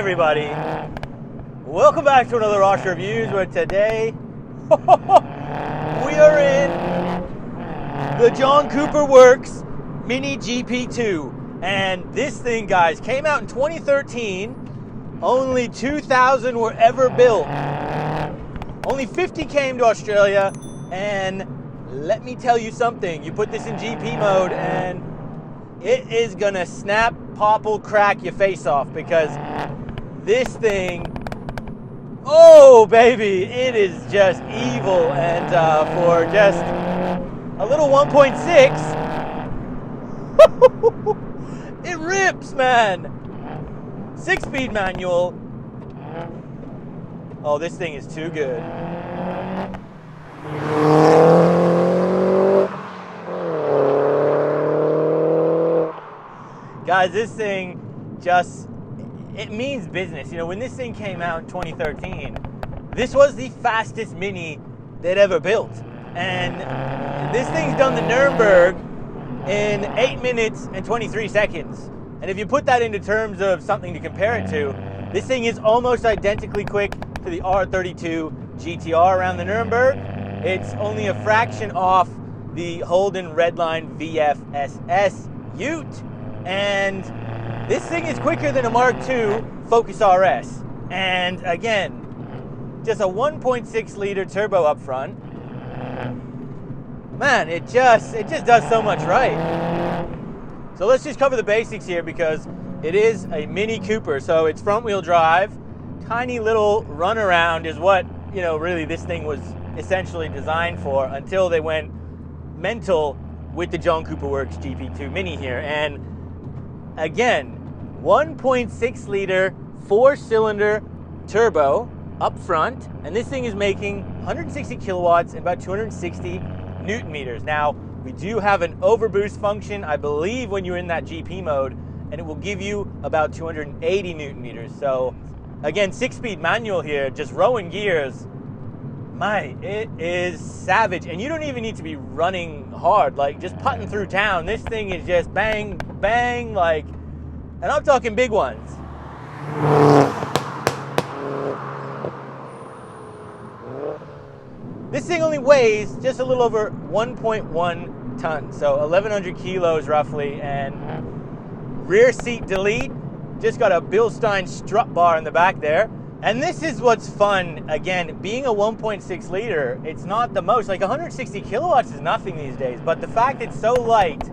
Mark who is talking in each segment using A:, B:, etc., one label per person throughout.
A: everybody, welcome back to another Rosh Reviews, where today we are in the John Cooper Works Mini GP2, and this thing, guys, came out in 2013. Only 2,000 were ever built. Only 50 came to Australia, and let me tell you something, you put this in GP mode and it is gonna snap, popple, crack your face off, because this thing, oh baby, it is just evil. And for just a little 1.6, it rips, man. 6-speed manual. Oh, this thing is too good. Guys, this thing just, it means business. You know, when this thing came out in 2013, this was the fastest Mini they'd ever built. And this thing's done the Nuremberg in 8 minutes and 23 seconds. And if you put that into terms of something to compare it to, this thing is almost identically quick to the R32 GTR around the Nuremberg. It's only a fraction off the Holden Redline VFSS Ute. And this thing is quicker than a Mark II Focus RS. And again, just a 1.6 liter turbo up front. Man, it just does so much right. So let's just cover the basics here, because it is a Mini Cooper. So it's front wheel drive, tiny little runaround is what, you know, really this thing was essentially designed for, until they went mental with the John Cooper Works GP2 Mini here. And again, 1.6 liter 4-cylinder turbo up front, and this thing is making 160 kilowatts and about 260 Newton meters. Now, we do have an overboost function, I believe, when you're in that GP mode, and it will give you about 280 Newton meters. So again, 6-speed manual here, just rowing gears. My, it is savage. And you don't even need to be running hard, like just putting through town. This thing is just bang, bang, like, and I'm talking big ones. This thing only weighs just a little over 1.1 tons, so 1,100 kilos roughly, and rear seat delete, just got a Bilstein strut bar in the back there. And this is what's fun, again, being a 1.6 liter, it's not the most, like 160 kilowatts is nothing these days, but the fact it's so light,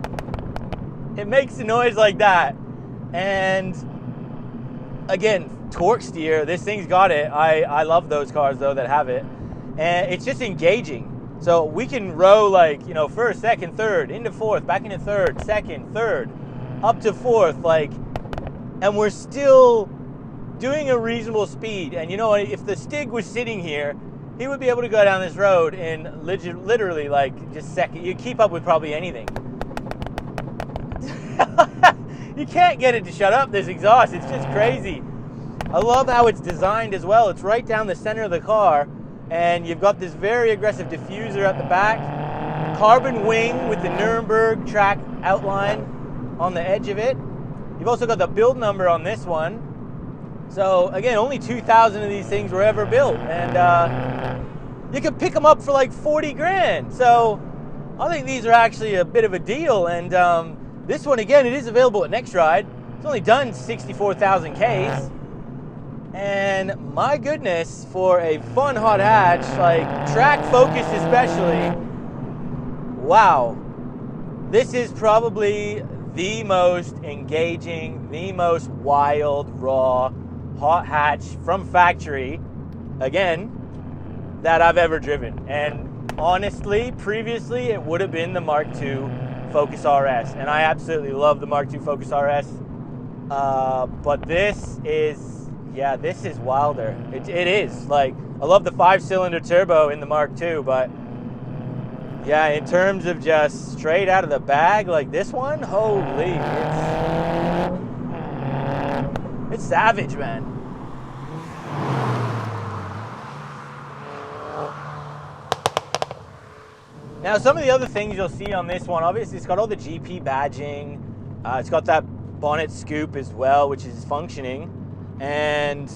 A: it makes a noise like that. And again, torque steer, this thing's got it. I love those cars though that have it. And it's just engaging. So we can row, like, you know, first, second, third, into fourth, back into third, second, third, up to fourth, like, and we're still doing a reasonable speed. And you know, if the Stig was sitting here, he would be able to go down this road in literally like just second. You keep up with probably anything. You can't get it to shut up, this exhaust. It's just crazy. I love how it's designed as well. It's right down the center of the car, and you've got this very aggressive diffuser at the back, carbon wing with the Nuremberg track outline on the edge of it. You've also got the build number on this one. So again, only 2,000 of these things were ever built, and you could pick them up for like 40 grand. So I think these are actually a bit of a deal. And this one, again, it is available at Next Ride. It's only done 64,000 Ks. And my goodness, for a fun hot hatch, like track focused especially, wow. This is probably the most engaging, the most wild, raw hot hatch from factory, again, that I've ever driven. And honestly, previously, it would have been the Mark II Focus RS. And I absolutely love the Mark II Focus RS. But this is, yeah, this is wilder. It is. Like, I love the 5-cylinder turbo in the Mark II, but yeah, in terms of just straight out of the bag, like this one, holy, it's savage, man. Now, some of the other things you'll see on this one, obviously it's got all the GP badging. It's got that bonnet scoop as well, which is functioning. And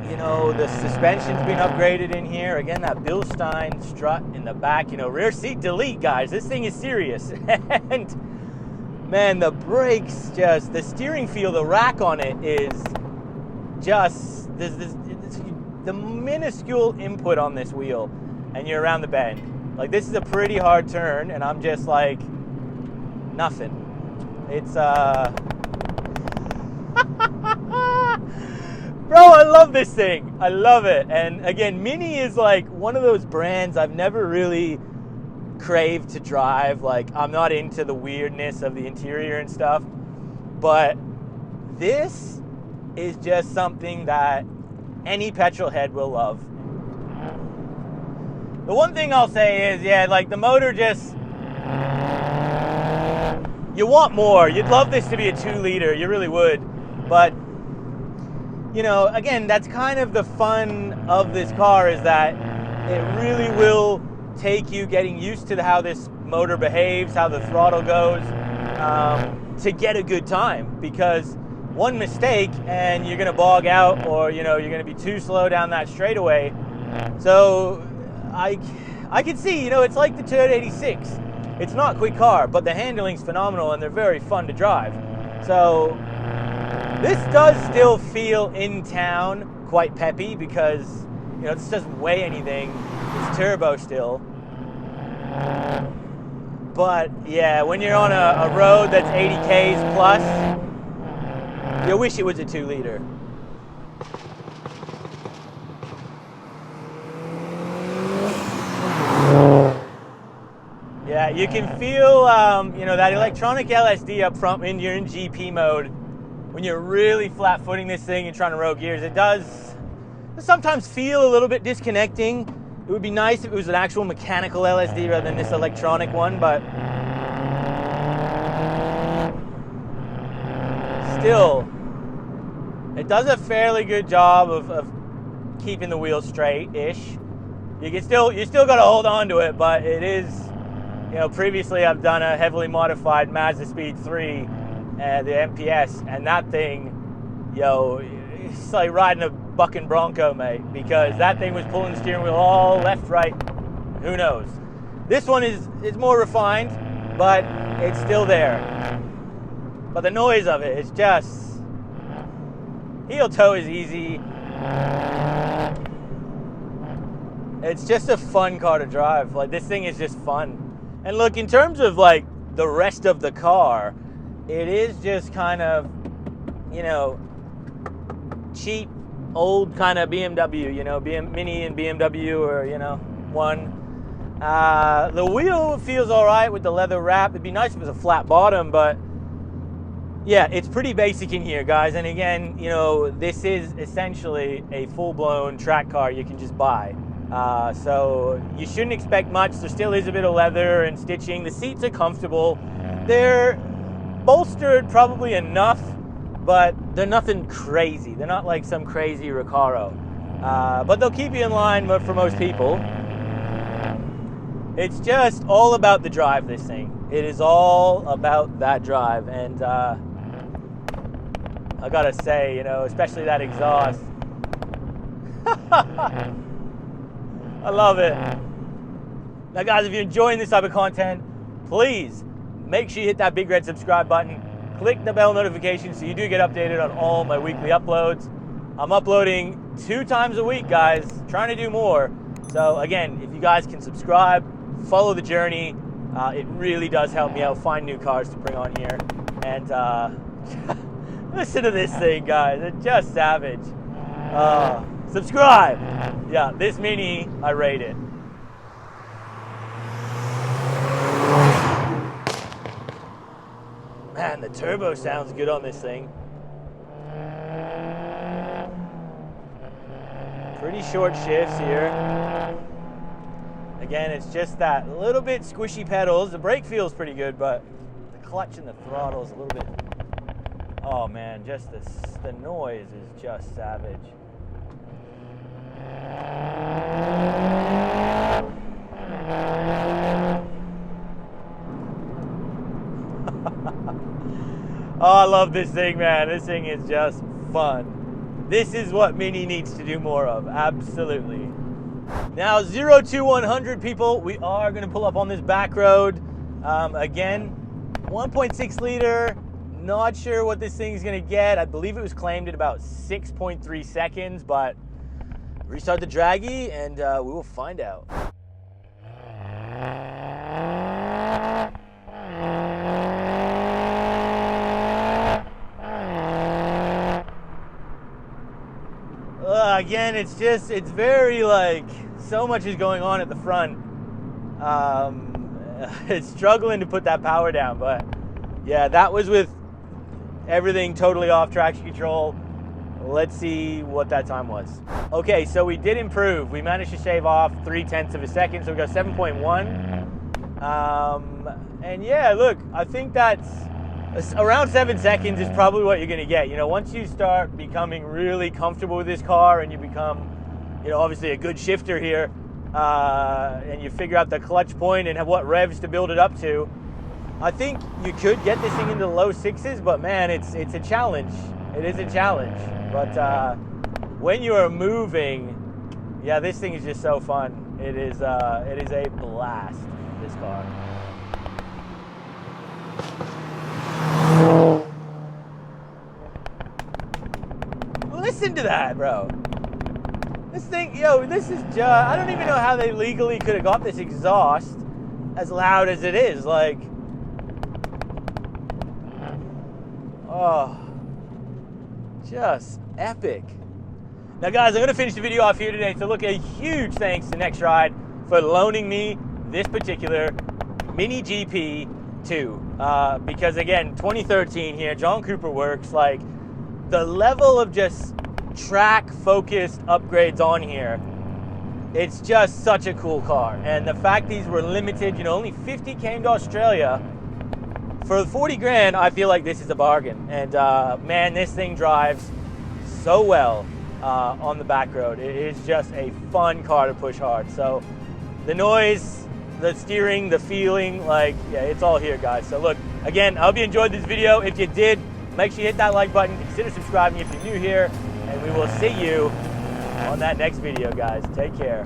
A: you know, the suspension's been upgraded in here. Again, that Bilstein strut in the back. You know, rear seat delete, guys. This thing is serious. And man, the brakes just, the steering feel, the rack on it is just, the minuscule input on this wheel, and you're around the bend. Like, this is a pretty hard turn, and I'm just like, nothing. It's, bro, I love this thing. I love it. And again, Mini is like one of those brands I've never really craved to drive. Like, I'm not into the weirdness of the interior and stuff, but this is just something that any petrol head will love. The one thing I'll say is, yeah, like the motor just, you want more. You'd love this to be a 2-liter, you really would. But, you know, again, that's kind of the fun of this car, is that it really will take you getting used to how this motor behaves, how the throttle goes, to get a good time. Because one mistake and you're gonna bog out, or you know, you're gonna be too slow down that straightaway. So I can see, you know, it's like the Toyota 86. It's not a quick car, but the handling's phenomenal and they're very fun to drive. So this does still feel in town quite peppy, because you know, this doesn't weigh anything. It's turbo still. But yeah, when you're on a road that's 80 Ks plus, you wish it was a 2-liter. Yeah, you can feel you know, that electronic LSD up front when you're in GP mode. When you're really flat footing this thing and trying to roll gears, it does sometimes feel a little bit disconnecting. It would be nice if it was an actual mechanical LSD rather than this electronic one, but still, it does a fairly good job of keeping the wheel straight-ish. You still got to hold on to it, but it is, you know, previously I've done a heavily modified Mazda Speed 3, the MPS, and that thing, yo, it's like riding a bucking Bronco, mate, because that thing was pulling the steering wheel all left, right, who knows. This one is more refined, but it's still there. But the noise of it is just, heel toe is easy. It's just a fun car to drive. Like, this thing is just fun. And look, in terms of like the rest of the car, it is just kind of, you know, cheap, old kind of BMW, you know, Mini and BMW, or, you know, one. The wheel feels all right with the leather wrap. It'd be nice if it was a flat bottom, but yeah, it's pretty basic in here, guys. And again, you know, this is essentially a full-blown track car you can just buy. So you shouldn't expect much. There still is a bit of leather and stitching. The seats are comfortable. They're bolstered probably enough, but they're nothing crazy. They're not like some crazy Recaro. But they'll keep you in line for most people. It's just all about the drive, this thing. It is all about that drive. And I gotta say, you know, especially that exhaust. I love it. Now guys, if you're enjoying this type of content, please make sure you hit that big red subscribe button. Click the bell notification so you do get updated on all my weekly uploads. I'm uploading 2 times a week, guys. Trying to do more. So again, if you guys can subscribe, follow the journey, it really does help me out find new cars to bring on here. And listen to this thing, guys. It's just savage. Subscribe. Yeah, this Mini, I rate it. Man, the turbo sounds good on this thing. Pretty short shifts here. Again, it's just that little bit squishy pedals. The brake feels pretty good, but the clutch and the throttle is a little bit, oh man, just the noise is just savage. Oh, I love this thing, man. This thing is just fun. This is what Mini needs to do more of, absolutely. Now 0 to 100 people, we are gonna pull up on this back road. Again, 1.6 liter, not sure what this thing's gonna get. I believe it was claimed at about 6.3 seconds, but restart the Draggy and we will find out. Again, it's very like, so much is going on at the front. It's struggling to put that power down, but yeah, that was with everything totally off traction control. Let's see what that time was. Okay, so we did improve. We managed to shave off 0.3 of a second, so we got 7.1. And yeah, look, I think that's around 7 seconds is probably what you're gonna get. You know, once you start becoming really comfortable with this car and you become, you know, obviously a good shifter here, and you figure out the clutch point and have what revs to build it up to, I think you could get this thing into the low 6s, but man, it's a challenge. It is a challenge. But when you are moving, yeah, this thing is just so fun. It is a blast, this car. Listen to that, bro. This thing, yo, this is just, I don't even know how they legally could have got this exhaust as loud as it is. Like, oh, just epic. Now guys, I'm going to finish the video off here today. So look, a huge thanks to Next Ride for loaning me this particular Mini GP2. Because again, 2013 here, John Cooper Works, like the level of just track focused upgrades on here, it's just such a cool car. And the fact these were limited, you know, only 50 came to Australia. For 40 grand, I feel like this is a bargain. And man, this thing drives so well on the back road. It is just a fun car to push hard. So the noise, the steering, the feeling, like, yeah, it's all here, guys. So look, again, I hope you enjoyed this video. If you did, make sure you hit that like button, consider subscribing if you're new here, and we will see you on that next video, guys. Take care.